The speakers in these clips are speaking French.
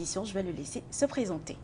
Je vais le laisser se présenter.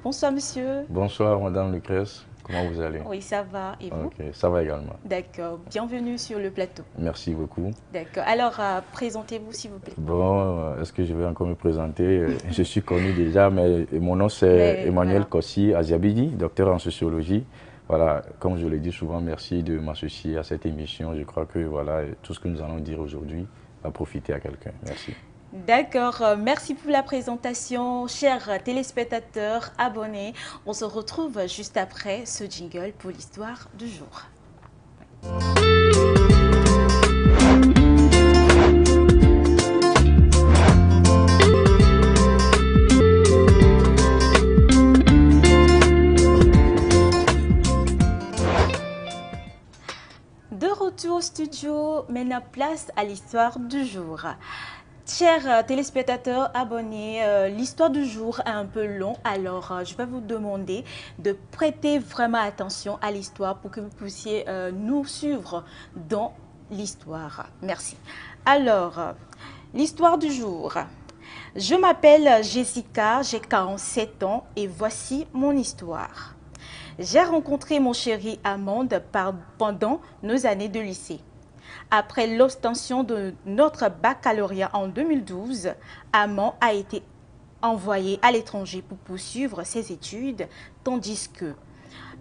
Bonsoir monsieur. Bonsoir Madame Lucrèce, comment vous allez? Oui, ça va. Et vous? Ok, ça va également. D'accord. Bienvenue sur le plateau. Merci beaucoup. D'accord. Alors, présentez-vous s'il vous plaît. Bon, est-ce que je vais encore me présenter? Je suis connu déjà, mais mon nom c'est Emmanuel voilà. Kossi Aziabidi, docteur en sociologie. Voilà, comme je le dis souvent, merci de m'associer à cette émission. Je crois que voilà, tout ce que nous allons dire aujourd'hui va profiter à quelqu'un. Merci. D'accord, merci pour la présentation, chers téléspectateurs, abonnés. On se retrouve juste après ce jingle pour l'histoire du jour. De retour au studio, maintenant place à l'histoire du jour. Chers téléspectateurs abonnés, l'histoire du jour est un peu longue, alors je vais vous demander de prêter vraiment attention à l'histoire pour que vous puissiez nous suivre dans l'histoire. Merci. Alors, l'histoire du jour. Je m'appelle Jessica, j'ai 47 ans et voici mon histoire. J'ai rencontré mon chéri Amande pendant nos années de lycée. Après l'obtention de notre baccalauréat en 2012, Amand a été envoyé à l'étranger pour poursuivre ses études, tandis que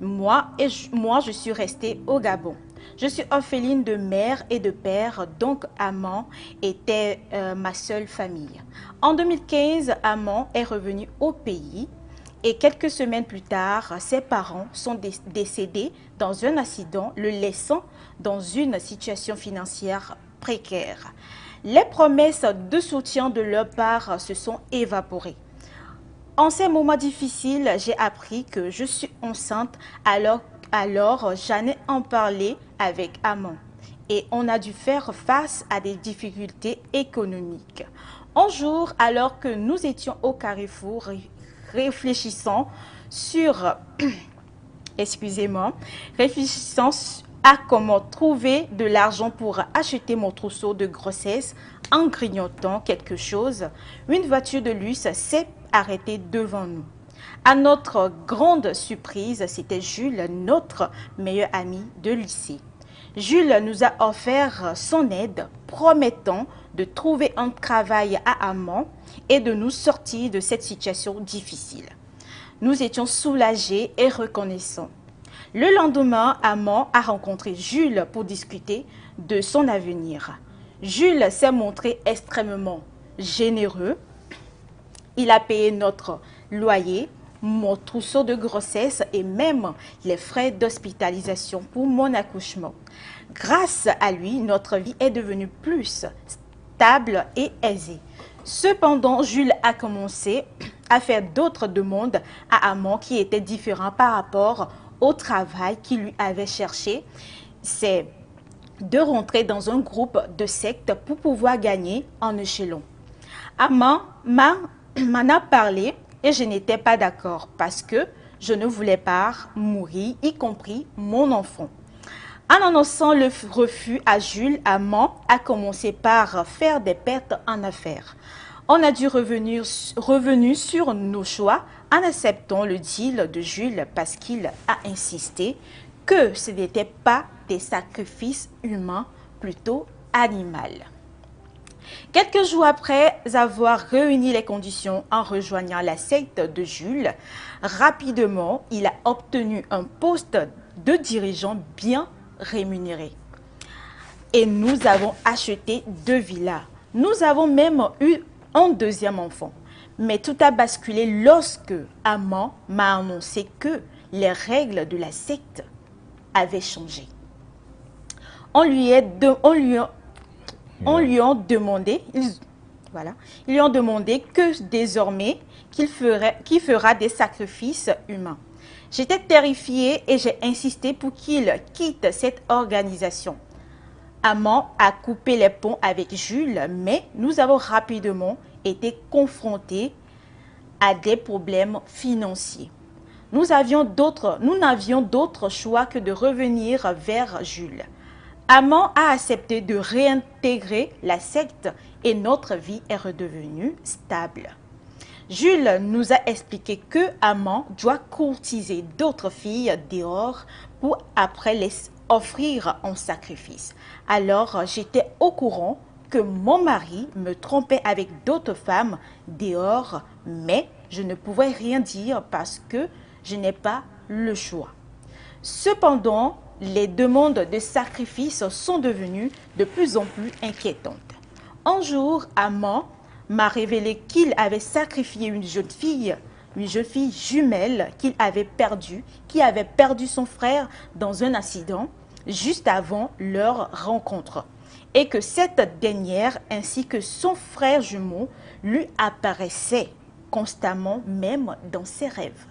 moi, je suis restée au Gabon. Je suis orpheline de mère et de père, donc Amand était ma seule famille. En 2015, Amand est revenu au pays. Et quelques semaines plus tard, ses parents sont décédés dans un accident, le laissant dans une situation financière précaire. Les promesses de soutien de leur part se sont évaporées. En ces moments difficiles, j'ai appris que je suis enceinte, alors j'en ai en parlé avec Amand. Et on a dû faire face à des difficultés économiques. Un jour, alors que nous étions au carrefour, réfléchissant sur, réfléchissant à comment trouver de l'argent pour acheter mon trousseau de grossesse en grignotant quelque chose, une voiture de luxe s'est arrêtée devant nous. À notre grande surprise, c'était Jules, notre meilleur ami de lycée. Jules nous a offert son aide, promettant de trouver un travail à Amand et de nous sortir de cette situation difficile. Nous étions soulagés et reconnaissants. Le lendemain, Amand a rencontré Jules pour discuter de son avenir. Jules s'est montré extrêmement généreux. Il a payé notre loyer, mon trousseau de grossesse et même les frais d'hospitalisation pour mon accouchement. Grâce à lui, notre vie est devenue plus stable et aisée. Cependant, Jules a commencé à faire d'autres demandes à Amand qui étaient différentes par rapport au travail qu'il lui avait cherché. C'est de rentrer dans un groupe de secte pour pouvoir gagner en échelon. Amand m'en a parlé et je n'étais pas d'accord parce que je ne voulais pas mourir, y compris mon enfant. En annonçant le refus à Jules, Amand a commencé par faire des pertes en affaires. On a dû revenir sur nos choix en acceptant le deal de Jules parce qu'il a insisté que ce n'était pas des sacrifices humains, plutôt animaux. Quelques jours après avoir réuni les conditions en rejoignant la secte de Jules, rapidement, il a obtenu un poste de dirigeant bien rémunéré. Et nous avons acheté 2 villas. Nous avons même eu un deuxième enfant. Mais tout a basculé lorsque Amand m'a annoncé que les règles de la secte avaient changé. On lui a demandé, ils lui ont demandé que désormais qu'il fera des sacrifices humains. J'étais terrifiée et j'ai insisté pour qu'il quitte cette organisation. Amand a coupé les ponts avec Jules, mais nous avons rapidement été confrontés à des problèmes financiers. Nous n'avions d'autre choix que de revenir vers Jules. Amand a accepté de réintégrer la secte et notre vie est redevenue stable. Jules nous a expliqué que Amant doit courtiser d'autres filles dehors pour après les offrir en sacrifice. Alors j'étais au courant que mon mari me trompait avec d'autres femmes dehors, mais je ne pouvais rien dire parce que je n'ai pas le choix. Cependant, les demandes de sacrifice sont devenues de plus en plus inquiétantes. Un jour, Amant m'a révélé qu'il avait sacrifié une jeune fille jumelle qu'il avait perdue, qui avait perdu son frère dans un accident juste avant leur rencontre, et que cette dernière ainsi que son frère jumeau lui apparaissaient constamment même dans ses rêves.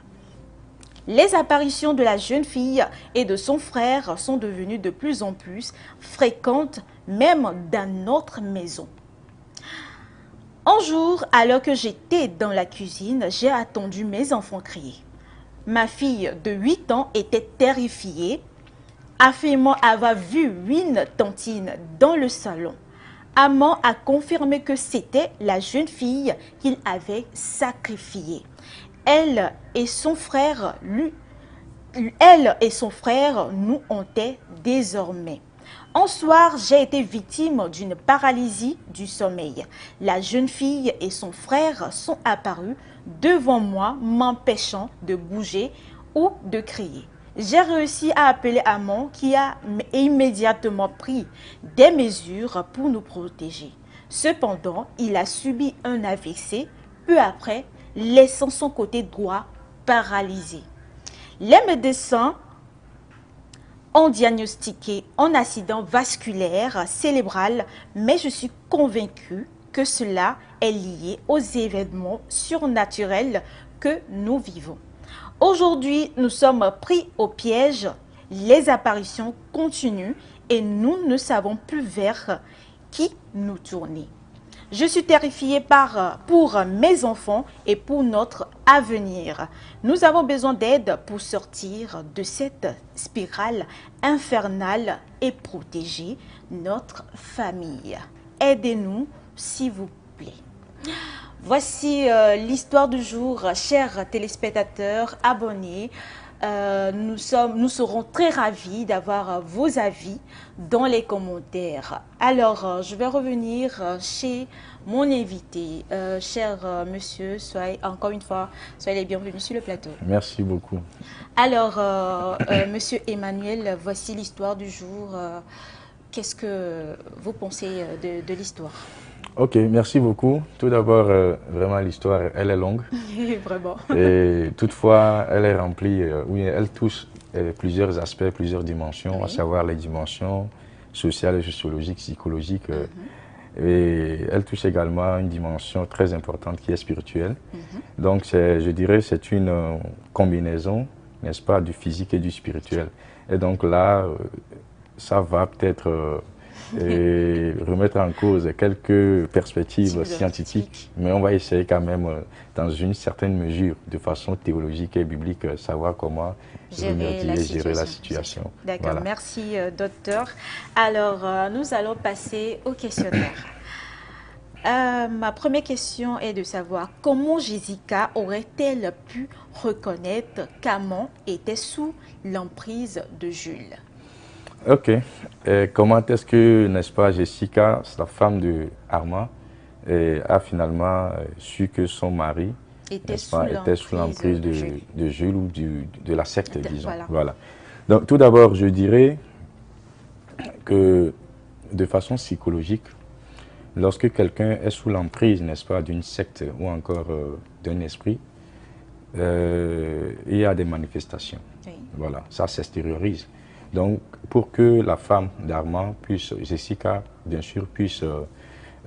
Les apparitions de la jeune fille et de son frère sont devenues de plus en plus fréquentes, même dans notre maison. Un jour, alors que j'étais dans la cuisine, j'ai entendu mes enfants crier. Ma fille de 8 ans était terrifiée, affirmant avoir vu une tantine dans le salon. Amant a confirmé que c'était la jeune fille qu'il avait sacrifiée. Elle et son frère nous hantaient désormais. Un soir, j'ai été victime d'une paralysie du sommeil. La jeune fille et son frère sont apparus devant moi, m'empêchant de bouger ou de crier. J'ai réussi à appeler Amant qui a immédiatement pris des mesures pour nous protéger. Cependant, il a subi un AVC peu après, laissant son côté droit paralysé. Les médecins ont diagnostiqué un accident vasculaire cérébral, mais je suis convaincue que cela est lié aux événements surnaturels que nous vivons. Aujourd'hui, nous sommes pris au piège, les apparitions continuent et nous ne savons plus vers qui nous tourner. Je suis terrifiée pour mes enfants et pour notre avenir. Nous avons besoin d'aide pour sortir de cette spirale infernale et protéger notre famille. Aidez-nous, s'il vous plaît. Voici l'histoire du jour, chers téléspectateurs, abonnés. Nous serons très ravis d'avoir vos avis dans les commentaires. Alors, je vais revenir chez mon invité. Cher monsieur, encore une fois, soyez les bienvenus sur le plateau. Merci beaucoup. Alors, monsieur Emmanuel, voici l'histoire du jour. Qu'est-ce que vous pensez de l'histoire? Ok, merci beaucoup. Tout d'abord, vraiment l'histoire, elle est longue. Vraiment. Et toutefois, elle est remplie, oui, elle touche plusieurs aspects, plusieurs dimensions, oui, à savoir les dimensions sociales, sociologiques, psychologiques. Et elle touche également une dimension très importante qui est spirituelle. Donc, je dirais c'est une combinaison, n'est-ce pas, du physique et du spirituel. Et donc là, ça va peut-être remettre en cause quelques perspectives scientifiques, mais on va essayer quand même, dans une certaine mesure, de façon théologique et biblique, savoir comment gérer la situation. D'accord, voilà. Merci docteur. Alors, nous allons passer au questionnaire. Ma première question est de savoir comment Jessica aurait-elle pu reconnaître qu'Amant était sous l'emprise de Jules? Ok. Comment est-ce que, n'est-ce pas, Jessica, la femme de Armand, a finalement su que son mari était sous l'emprise de Jules ou de la secte, disons. Voilà. Donc, tout d'abord, je dirais que, de façon psychologique, lorsque quelqu'un est sous l'emprise, n'est-ce pas, d'une secte ou encore d'un esprit, il y a des manifestations. Oui. Voilà, ça s'extériorise. Donc, pour que la femme d'Armand puisse, Jessica, bien sûr, puisse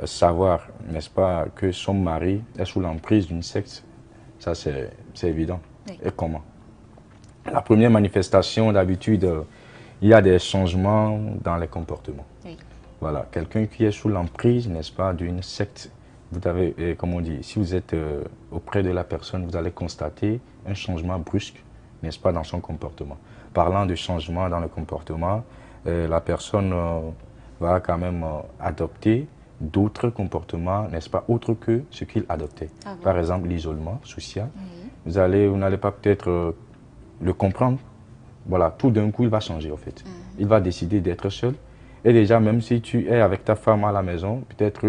savoir, n'est-ce pas, que son mari est sous l'emprise d'une secte, ça c'est évident. Oui. Et comment? La première manifestation, d'habitude, il y a des changements dans les comportements. Oui. Voilà, quelqu'un qui est sous l'emprise, n'est-ce pas, d'une secte, vous avez, comme on dit, si vous êtes auprès de la personne, vous allez constater un changement brusque, n'est-ce pas, dans son comportement. Parlant de changement dans le comportement, la personne va quand même adopter d'autres comportements, n'est-ce pas, autres que ce qu'il adoptait. Ah bon? Par exemple, l'isolement social. Oui. Vous n'allez pas peut-être le comprendre. Voilà, tout d'un coup, il va changer, en fait. Il va décider d'être seul. Et déjà, même si tu es avec ta femme à la maison, peut-être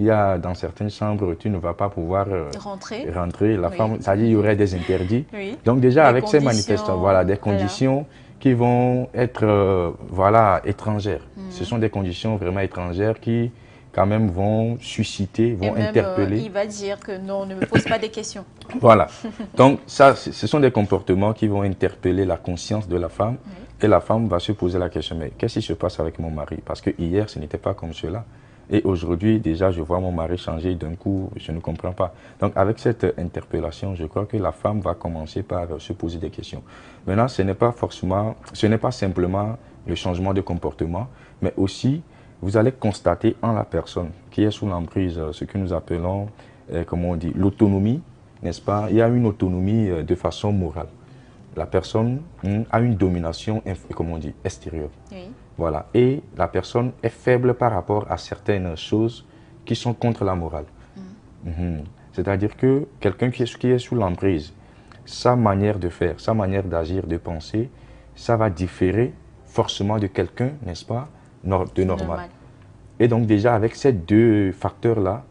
il y a dans certaines chambres, tu ne vas pas pouvoir rentrer. La femme, c'est-à-dire il y aurait des interdits. Oui. Donc déjà, Des avec ces conditions, manifestations, voilà, des conditions qui vont être voilà, étrangères. Ce sont des conditions vraiment étrangères qui, quand même, vont susciter, vont interpeller. Il va dire que non, ne me pose pas des questions. Voilà. Donc, ça, ce sont des comportements qui vont interpeller la conscience de la femme. Oui. Et la femme va se poser la question, mais qu'est-ce qui se passe avec mon mari? Parce que hier, ce n'était pas comme cela. Et aujourd'hui, déjà, je vois mon mari changer d'un coup, je ne comprends pas. Donc, avec cette interpellation, je crois que la femme va commencer par se poser des questions. Maintenant, ce n'est pas simplement le changement de comportement, mais aussi, vous allez constater en la personne qui est sous l'emprise, ce que nous appelons, comment on dit, l'autonomie, n'est-ce pas? Il y a une autonomie de façon morale. La personne a une domination, comment on dit, extérieure. Oui. Voilà. Et la personne est faible par rapport à certaines choses qui sont contre la morale. C'est-à-dire que quelqu'un qui est sous l'emprise, sa manière de faire, sa manière d'agir, de penser, ça va différer forcément de quelqu'un, n'est-ce pas, de normal. Et donc déjà, avec ces deux facteurs-là,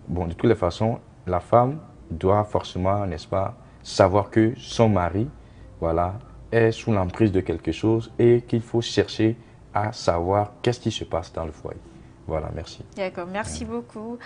bon, de toutes les façons, la femme doit forcément, n'est-ce pas, savoir que son mari, voilà, est sous l'emprise de quelque chose et qu'il faut chercher à savoir qu'est-ce qui se passe dans le foyer. Voilà, merci. D'accord, merci beaucoup.